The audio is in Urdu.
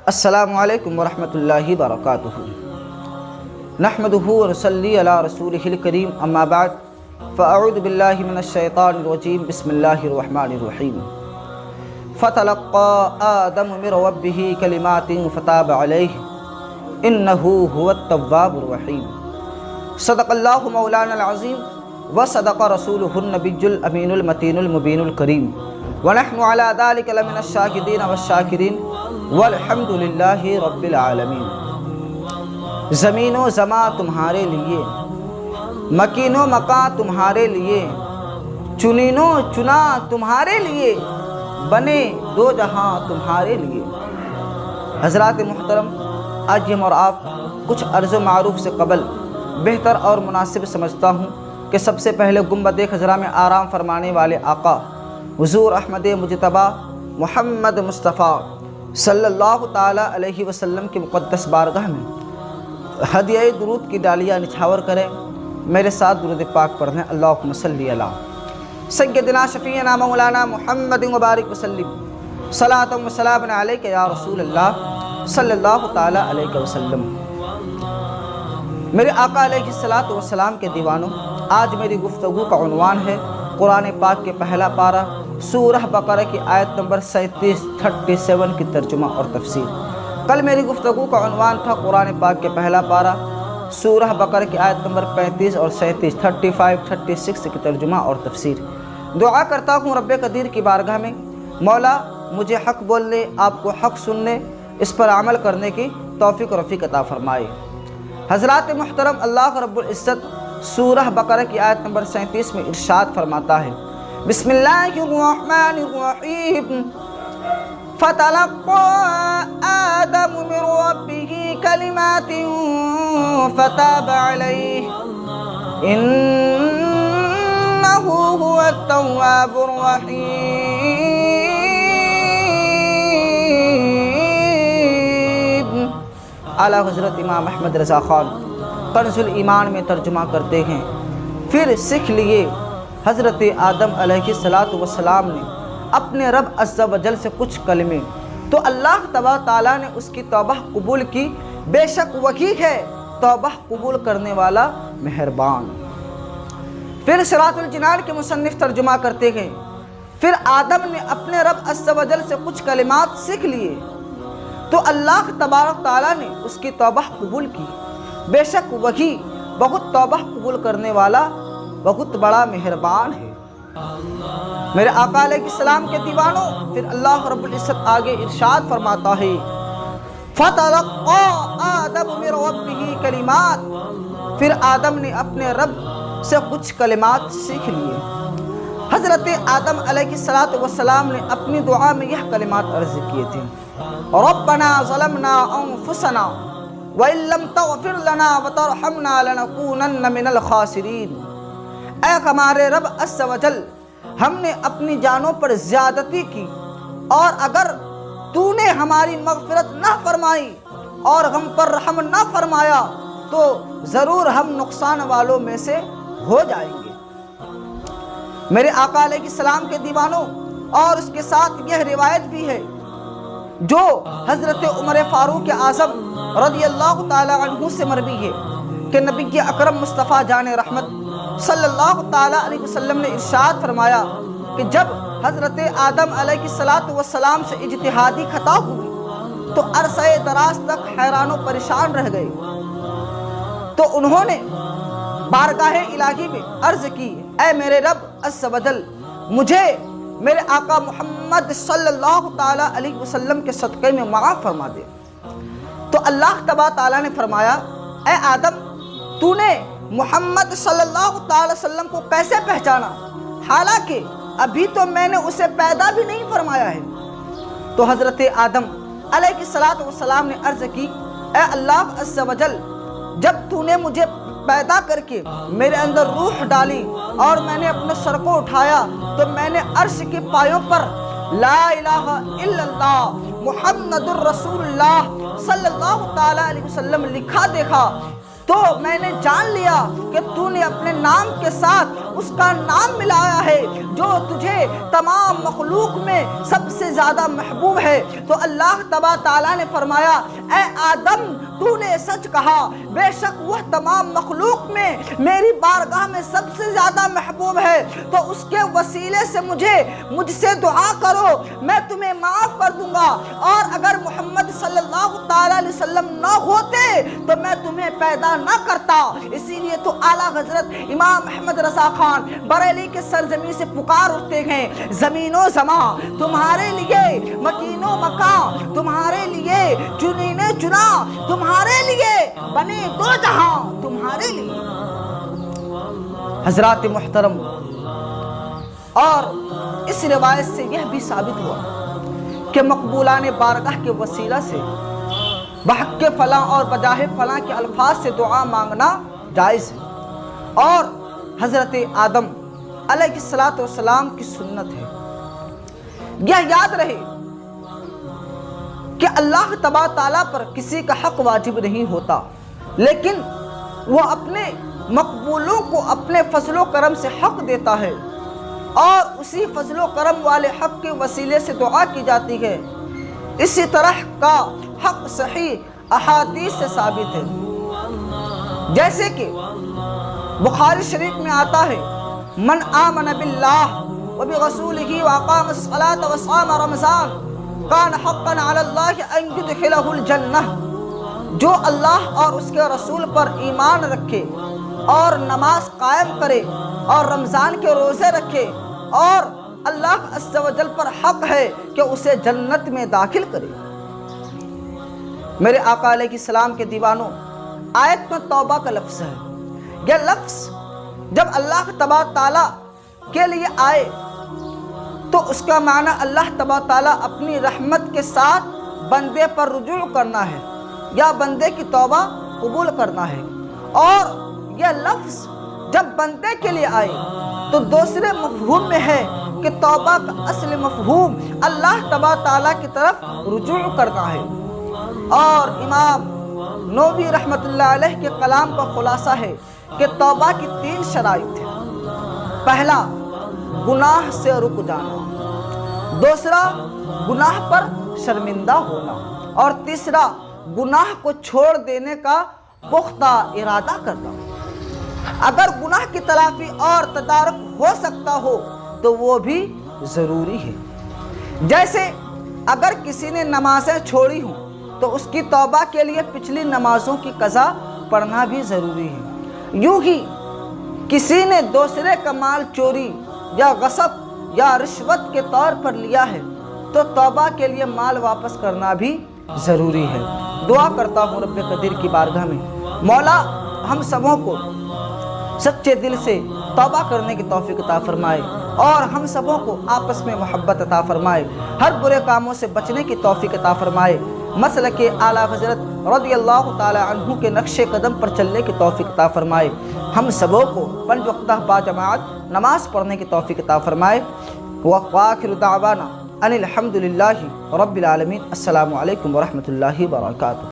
السلام علیکم ورحمۃ اللہ وبرکاتہ۔ نحمدہ ونصلی علی رسولہ الکریم، اما بعد فاعوذ باللہ من الشیطان الرجیم، بسم اللہ الرحمن الرحیم۔ فتلقى آدم من ربہ کلمات فتاب علیہ انہ هو التواب الرحیم۔ صدق اللہ مولانا العظیم وصدق رسولہ النبی الامین المتین المبین الکریم، ونحن علی ذلک لمن الشاہدین والشاکرین والحمد للہ رب العالمین۔ زمین و زماں تمہارے لیے، مکین و مکان تمہارے لیے، چنین و چنا تمہارے لیے، بنے دو جہاں تمہارے لیے۔ حضرات محترم، آج ہم اور آپ کچھ عرض و معروف سے قبل بہتر اور مناسب سمجھتا ہوں کہ سب سے پہلے گنبد خضرا میں آرام فرمانے والے آقا حضور احمد مجتبیٰ محمد مصطفیٰ صلی اللہ تعالیٰ علیہ وسلم کی مقدس بارگاہ میں ہدیہ درود کی ڈالیاں نچھاور کریں۔ میرے ساتھ درود پاک پڑھیں۔ اللہم صلی علی سیدنا شفیعنا مولانا محمد مبارک وسلم، صلاۃ و سلام علیک یا رسول اللہ صلی اللہ تعالیٰ علیہ وسلم۔ میرے آقا علیہ الصلاۃ والسلام کے دیوانوں، آج میری گفتگو کا عنوان ہے قرآن پاک کے پہلا پارہ سورہ بقرہ کی آیت نمبر 37 کی ترجمہ اور تفسیر۔ کل میری گفتگو کا عنوان تھا قرآن پاک کے پہلا پارہ سورہ بقرہ کی آیت نمبر 35 اور 36 کی ترجمہ اور تفسیر۔ دعا کرتا ہوں رب قدیر کی بارگاہ میں، مولا مجھے حق بولنے، آپ کو حق سننے، اس پر عمل کرنے کی توفیق و رفیق عطا فرمائے۔ حضرات محترم، اللہ رب العزت سورہ بقرہ کی آیت نمبر 37 میں ارشاد فرماتا ہے، بسم اللہ الرحمن الرحیم، فَتَلَقَّى آدَمُ مِن رَّبِّهِ كَلِمَاتٍ فَتَابَ عَلَيْهِ إِنَّهُ هُوَ التَّوَّابُ الرَّحِيمُ۔ اعلیٰ حضرت امام احمد رضا خان کنز الایمان میں ترجمہ کرتے ہیں، پھر سیکھ لیے حضرت آدم علیہ السلام نے اپنے رب عز و جل سے کچھ کلمے، تو اللہ تبارک تعالیٰ نے اس کی توبہ قبول کی، بے شک وہی ہے توبہ قبول کرنے والا مہربان۔ پھر صراط الجنان کے مصنف ترجمہ کرتے ہیں، پھر آدم نے اپنے رب عز و جل سے کچھ کلمات سیکھ لیے، تو اللہ تبارک تعالیٰ نے اس کی توبہ قبول کی، بے شک وہی بہت توبہ قبول کرنے والا بہت بڑا مہربان ہے۔ میرے آقا علیہ السلام کے دیوانوں، پھر اللہ رب العزت آگے ارشاد فرماتا ہے، فَتَلَقَّى آدَمُ مِن رَّبِّهِ كَلِمَاتٍ، پھر آدم نے اپنے رب سے کچھ کلمات سیکھ لیے۔ حضرت آدم علیہ السلام نے اپنی دعا میں یہ کلمات عرض کیے تھے، رَبَّنَا ظَلَمْنَا أَنفُسَنَا وَإِن لَّمْ تَغْفِرْ لَنَا وَتَرْحَمْنَا لَنَكُونَنَّ مِنَ الْخَاسِرِينَ۔ اے ہمارے رب عز و جل، ہم نے اپنی جانوں پر زیادتی کی، اور اگر تو نے ہماری مغفرت نہ فرمائی اور ہم پر رحم نہ فرمایا تو ضرور ہم نقصان والوں میں سے ہو جائیں گے۔ میرے آقا علیہ السلام کے دیوانوں، اور اس کے ساتھ یہ روایت بھی ہے جو حضرت عمر فاروق اعظم رضی اللہ تعالیٰ عنہ سے مروی ہے کہ نبی اکرم مصطفیٰ جان رحمت صلی اللہ تعالیٰ علیہ وسلم نے ارشاد فرمایا کہ جب حضرت آدم علیہ السلام سے اجتہادی خطا ہوئی تو عرصہ دراز تک حیران و پریشان رہ گئے، تو انہوں نے بارگاہ الہی میں عرض کی، اے میرے رب عز و جل، مجھے میرے آقا محمد صلی اللہ تعالیٰ علیہ وسلم کے صدقے میں معاف فرما دے۔ تو اللہ تبارک تعالیٰ نے فرمایا، اے آدم، تو نے محمد صلی اللہ تعالی وسلم کو کیسے پہچانا، حالانکہ ابھی تو میں نے اسے پیدا بھی نہیں فرمایا ہے۔ تو حضرت آدم علیہ السلام نے عرض کی، اے اللہ عز و جل، جب تو نے مجھے پیدا کر کے میرے اندر روح ڈالی اور میں نے اپنے سر کو اٹھایا تو میں نے عرش کے پایوں پر لا الہ الا اللہ محمد الرسول اللہ صلی اللہ تعالی علیہ وسلم لکھا دیکھا، تو میں نے جان لیا کہ تو نے اپنے نام کے ساتھ اس کا نام ملایا ہے جو تجھے تمام مخلوق میں سب سے زیادہ محبوب ہے۔ تو اللہ تبارک تعالیٰ نے فرمایا اے آدم تو نے سچ کہا، بے شک وہ تمام مخلوق میں میری بارگاہ میں سب سے زیادہ محبوب ہے، تو اس کے وسیلے سے مجھ سے دعا کرو، میں تمہیں معاف کر دوں گا، اور اگر محمد صلی اللہ تعالیٰ علیہ وسلم نہ ہوتے تو میں تمہیں پیدا نہ کرتا۔ اسی لیے تو اعلیٰ حضرت امام احمد رضا خان بریلی کے سرزمین سے پکار اٹھتے ہیں، زمین و زمان تمہارے لیے، مکین و مکان تمہارے لیے، چنینے چنا تمہارے لیے، بنے دو جہاں تمہارے لیے۔ حضرات محترم، اور اس روایت سے یہ بھی ثابت ہوا کہ مقبولان بارگاہ کے وسیلہ سے بحق فلاں اور بجاہ فلاں کے الفاظ سے دعا مانگنا جائز ہے، اور حضرت آدم علیہ السلام کی سنت ہے۔ یہ یاد رہے کہ اللہ تبارک تعالیٰ پر کسی کا حق واجب نہیں ہوتا، لیکن وہ اپنے مقبولوں کو اپنے فضل و کرم سے حق دیتا ہے، اور اسی فضل و کرم والے حق کے وسیلے سے دعا کی جاتی ہے۔ اسی طرح کا حق صحیح احادیث سے ثابت ہے، جیسے کہ بخاری شریف میں آتا ہے من آمن باللہ وبرسولہ واقام الصلاة وصام رمضان کان حقا علی اللہ ان یدخلہ الجنہ، جو اللہ اور اس کے رسول پر ایمان رکھے اور نماز قائم کرے اور رمضان کے روزے رکھے، اور اللہ عز و جل پر حق ہے کہ اسے جنت میں داخل کرے۔ میرے آقا علیہ السلام کے دیوانوں، آیت میں توبہ کا لفظ ہے۔ یہ لفظ جب اللہ تبارک تعالیٰ کے لیے آئے تو اس کا معنی اللہ تبارک تعالیٰ اپنی رحمت کے ساتھ بندے پر رجوع کرنا ہے یا بندے کی توبہ قبول کرنا ہے، اور یہ لفظ جب بندے کے لیے آئے تو دوسرے مفہوم میں ہے کہ توبہ کا اصل مفہوم اللہ تبارک تعالیٰ کی طرف رجوع کرنا ہے۔ اور امام نووی رحمۃ اللہ علیہ کے کلام کا خلاصہ ہے کہ توبہ کی 3 شرائط ہیں۔ پہلا، گناہ سے رک جانا، دوسرا گناہ پر شرمندہ ہونا، اور تیسرا گناہ کو چھوڑ دینے کا پختہ ارادہ کرنا۔ اگر گناہ کی تلافی اور تدارک ہو سکتا ہو تو وہ بھی ضروری ہے۔ جیسے اگر کسی نے نمازیں چھوڑی ہوں تو اس کی توبہ کے لیے پچھلی نمازوں کی قضا پڑھنا بھی ضروری ہے۔ یوں ہی کسی نے دوسرے کا مال چوری یا غصب یا رشوت کے طور پر لیا ہے تو توبہ کے لیے مال واپس کرنا بھی ضروری ہے۔ دعا کرتا ہوں رب قدیر کی بارگاہ میں، مولا ہم سبوں کو سچے دل سے توبہ کرنے کی توفیق عطا فرمائے، اور ہم سبوں کو آپس میں محبت عطا فرمائے، ہر برے کاموں سے بچنے کی توفیق عطا فرمائے، مسلک اعلیٰ حضرت رضی اللہ تعالی عنہ کے نقش قدم پر چلنے کی توفیق عطا فرمائے، ہم سبوں کو 5 وقتہ باجماعت نماز پڑھنے کی توفیق عطا فرمائے۔ وآخر دعوانا ان الحمد للہ رب العالمین۔ السلام علیکم ورحمۃ اللہ وبرکاتہ۔